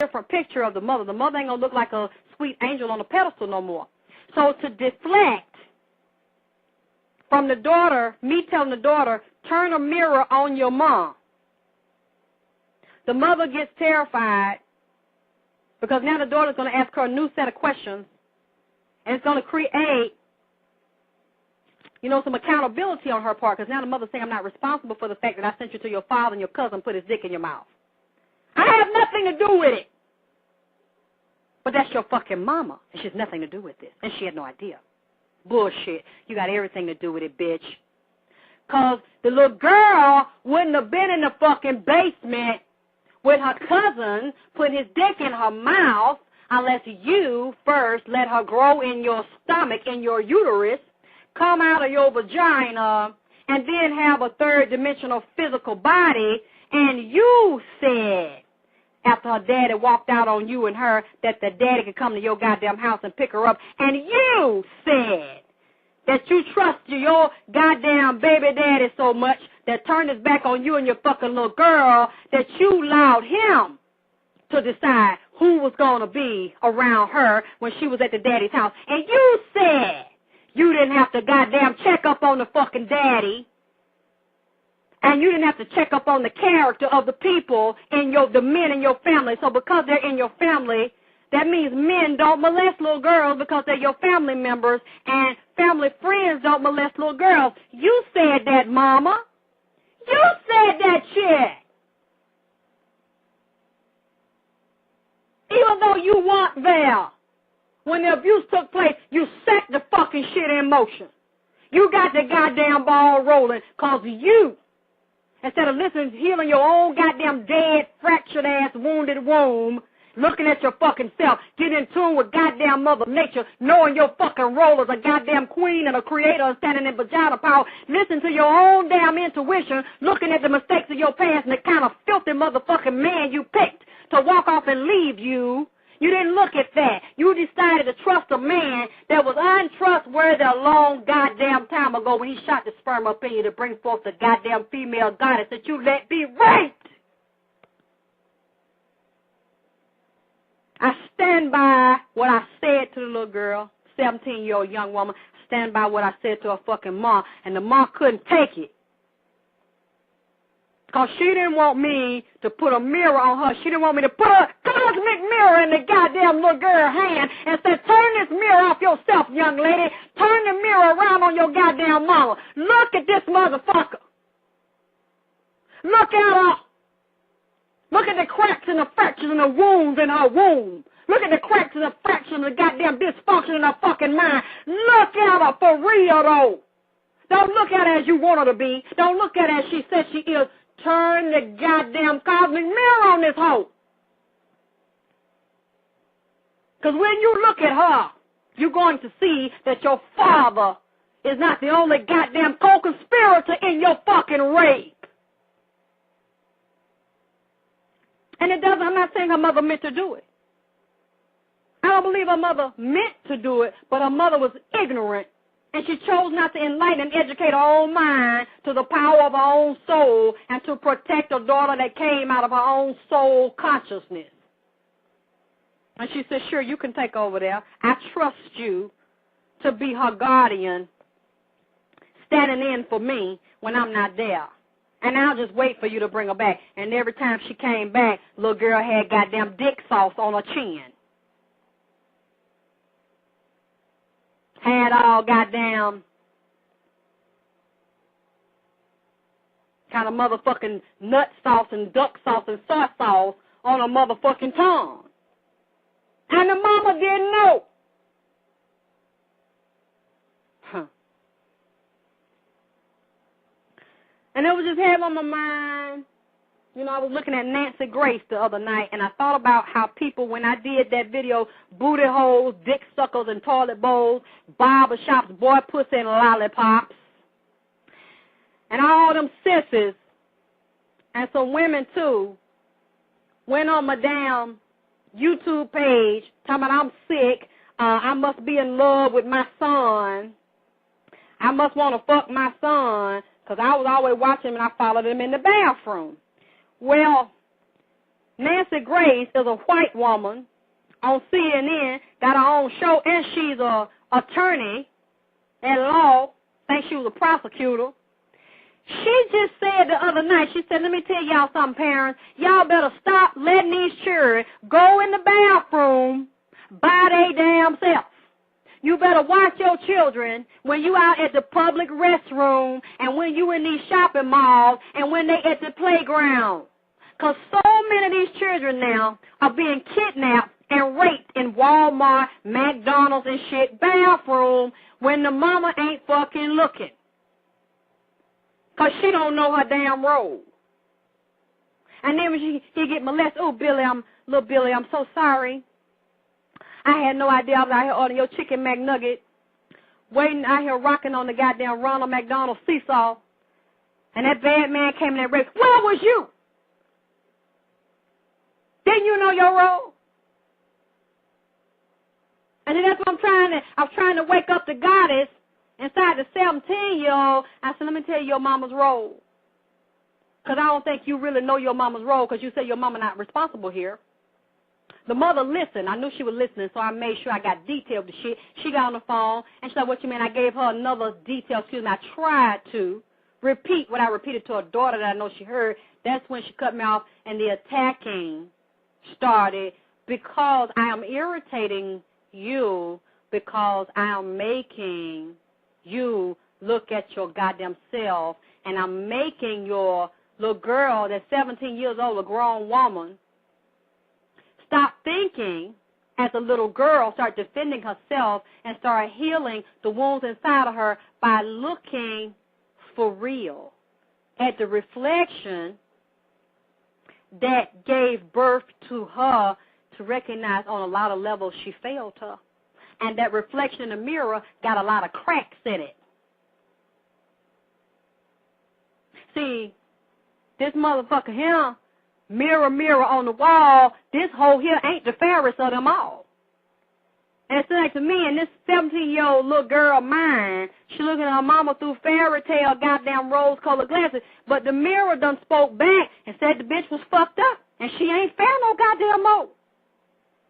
different picture of the mother. The mother ain't going to look like a sweet angel on a pedestal no more. So to deflect from the daughter, me telling the daughter, turn a mirror on your mom, the mother gets terrified because now the daughter's going to ask her a new set of questions, and it's going to create, some accountability on her part, because now the mother's saying, I'm not responsible for the fact that I sent you to your father and your cousin put his dick in your mouth. I have nothing to do with it. But that's your fucking mama, and she has nothing to do with this, and she had no idea. Bullshit. You got everything to do with it, bitch. Because the little girl wouldn't have been in the fucking basement with her cousin putting his dick in her mouth unless you first let her grow in your stomach, in your uterus, come out of your vagina, and then have a third-dimensional physical body, and you said, after her daddy walked out on you and her, that the daddy could come to your goddamn house and pick her up, and you said that you trust your goddamn baby daddy so much that turned his back on you and your fucking little girl that you allowed him to decide who was going to be around her when she was at the daddy's house. And you said you didn't have to goddamn check up on the fucking daddy, and you didn't have to check up on the character of the people in the men in your family. So because they're in your family, that means men don't molest little girls because they're your family members, and family friends don't molest little girls. You said that, mama. You said that shit. Even though you weren't there when the abuse took place, you set the fucking shit in motion. You got the goddamn ball rolling because you, instead of healing your own goddamn dead, fractured-ass, wounded womb, looking at your fucking self, getting in tune with goddamn Mother Nature, knowing your fucking role as a goddamn queen and a creator and standing in vagina power, listen to your own damn intuition, looking at the mistakes of your past and the kind of filthy motherfucking man you picked to walk off and leave you. You didn't look at that. You decided to trust a man that was untrustworthy a long goddamn time ago when he shot the sperm up in you to bring forth the goddamn female goddess that you let be raped. I stand by what I said to the little girl, 17-year-old young woman. I stand by what I said to her fucking mom, and the mom couldn't take it. Because she didn't want me to put a mirror on her. She didn't want me to put a cosmic mirror in the goddamn little girl's hand and say, turn this mirror off yourself, young lady. Turn the mirror around on your goddamn mama. Look at this motherfucker. Look at her. Look at the cracks and the fractures and the wounds in her womb. Look at the cracks and the fractures and the goddamn dysfunction in her fucking mind. Look at her for real, though. Don't look at her as you want her to be. Don't look at her as she says she is. Turn the goddamn cosmic mirror on this hoe. Because when you look at her, you're going to see that your father is not the only goddamn co-conspirator in your fucking rape. And I'm not saying her mother meant to do it. I don't believe her mother meant to do it, but her mother was ignorant, and she chose not to enlighten and educate her own mind to the power of her own soul and to protect a daughter that came out of her own soul consciousness. And she said, sure, you can take over there. I trust you to be her guardian, standing in for me when I'm not there. And I'll just wait for you to bring her back. And every time she came back, little girl had goddamn dick sauce on her chin. Had all goddamn kind of motherfucking nut sauce and duck sauce and soy sauce on her motherfucking tongue. And the mama didn't know. And it was just heavy on my mind. You know, I was looking at Nancy Grace the other night, and I thought about how people, when I did that video, booty holes, dick suckers, and toilet bowls, barber shops, boy pussy, and lollipops, and all them sissies, and some women, too, went on my damn YouTube page talking about I'm sick, I must be in love with my son, I must want to fuck my son, because I was always watching him and I followed him in the bathroom. Well, Nancy Grace is a white woman on CNN, got her own show, and she's a attorney at law. I think she was a prosecutor. She just said the other night, she said, let me tell y'all something, parents. Y'all better stop letting these children go in the bathroom by their damn self. You better watch your children when you out at the public restroom and when you in these shopping malls and when they at the playground. Because so many of these children now are being kidnapped and raped in Walmart, McDonald's, and shit bathroom when the mama ain't fucking looking. Because she don't know her damn role. And then when he get molested, oh, Billy, little Billy, I'm so sorry. I had no idea I was out here ordering your chicken McNugget, waiting out here rocking on the goddamn Ronald McDonald seesaw. And that bad man came in and raped. Where was you? Didn't you know your role? And then that's what I was trying to wake up the goddess inside the 17-year-old. I said, let me tell you your mama's role. Because I don't think you really know your mama's role because you say your mama not responsible here. The mother listened. I knew she was listening, so I made sure I got detailed the shit. She got on the phone, and she said, what you mean? I gave her another detail. I tried to repeat what I repeated to her daughter that I know she heard. That's when she cut me off, and the attacking started because I am irritating you, because I am making you look at your goddamn self, and I'm making your little girl that's 17 years old, a grown woman, stop thinking as a little girl, start defending herself, and start healing the wounds inside of her by looking for real at the reflection that gave birth to her to recognize on a lot of levels she failed her. And that reflection in the mirror got a lot of cracks in it. See, this motherfucker here, mirror, mirror on the wall, this hole here ain't the fairest of them all. And it's like to me, and this 17-year-old little girl of mine, she looking at her mama through fairy tale goddamn rose-colored glasses, but the mirror done spoke back and said the bitch was fucked up, and she ain't fair no goddamn more.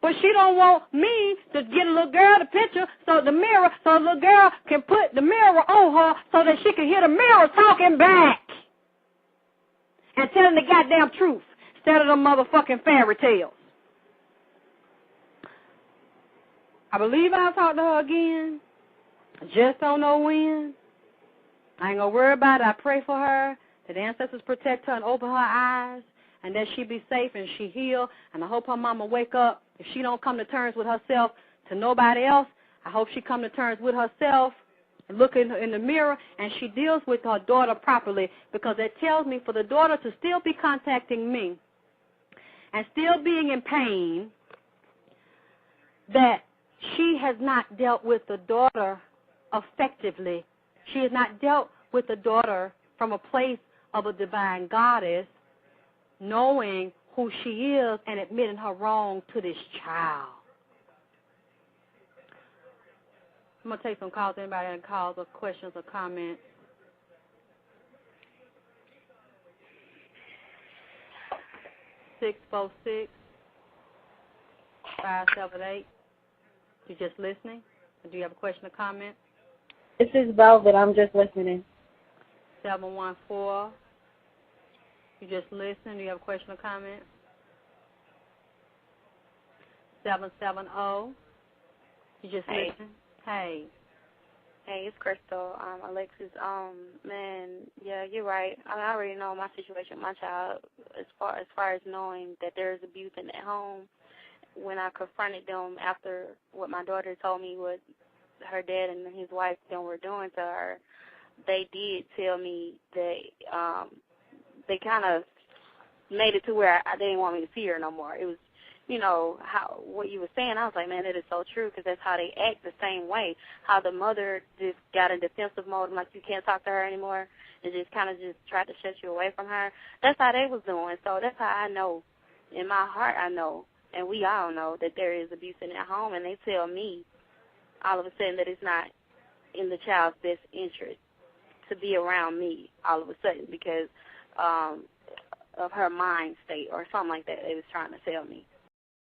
But she don't want me to get a little girl the picture so the little girl can put the mirror on her so that she can hear the mirror talking back and telling the goddamn truth instead of them motherfucking fairy tales. I believe I'll talk to her again. I just don't know when. I ain't going to worry about it. I pray for her, that the ancestors protect her and open her eyes, and that she be safe and she heal. And I hope her mama wake up. If she don't come to terms with herself to nobody else, I hope she come to terms with herself and look in the mirror and she deals with her daughter properly, because it tells me for the daughter to still be contacting me and still being in pain, that she has not dealt with the daughter effectively. She has not dealt with the daughter from a place of a divine goddess, knowing who she is and admitting her wrong to this child. I'm going to take some calls. Anybody have calls or questions or comments? (646) 578. You just listening? Or do you have a question or comment? This is Velvet. I'm just listening. 714. You just listening? Do you have a question or comment? 770. You just listen? Hey. Hey, it's Crystal. Alexis. Man, yeah, you're right. I already know my situation with my child as far as knowing that there is abuse in that home. When I confronted them after what my daughter told me what her dad and his wife were doing to her, they did tell me that they kind of made it to where they didn't want me to see her no more. It was, what you were saying, I was like, man, that is so true, because that's how they act the same way. How the mother just got in defensive mode, like you can't talk to her anymore, and just kind of just tried to shut you away from her. That's how they was doing. So that's how I know, in my heart I know, and we all know that there is abuse in that home, and they tell me all of a sudden that it's not in the child's best interest to be around me all of a sudden, because of her mind state or something like that they was trying to tell me.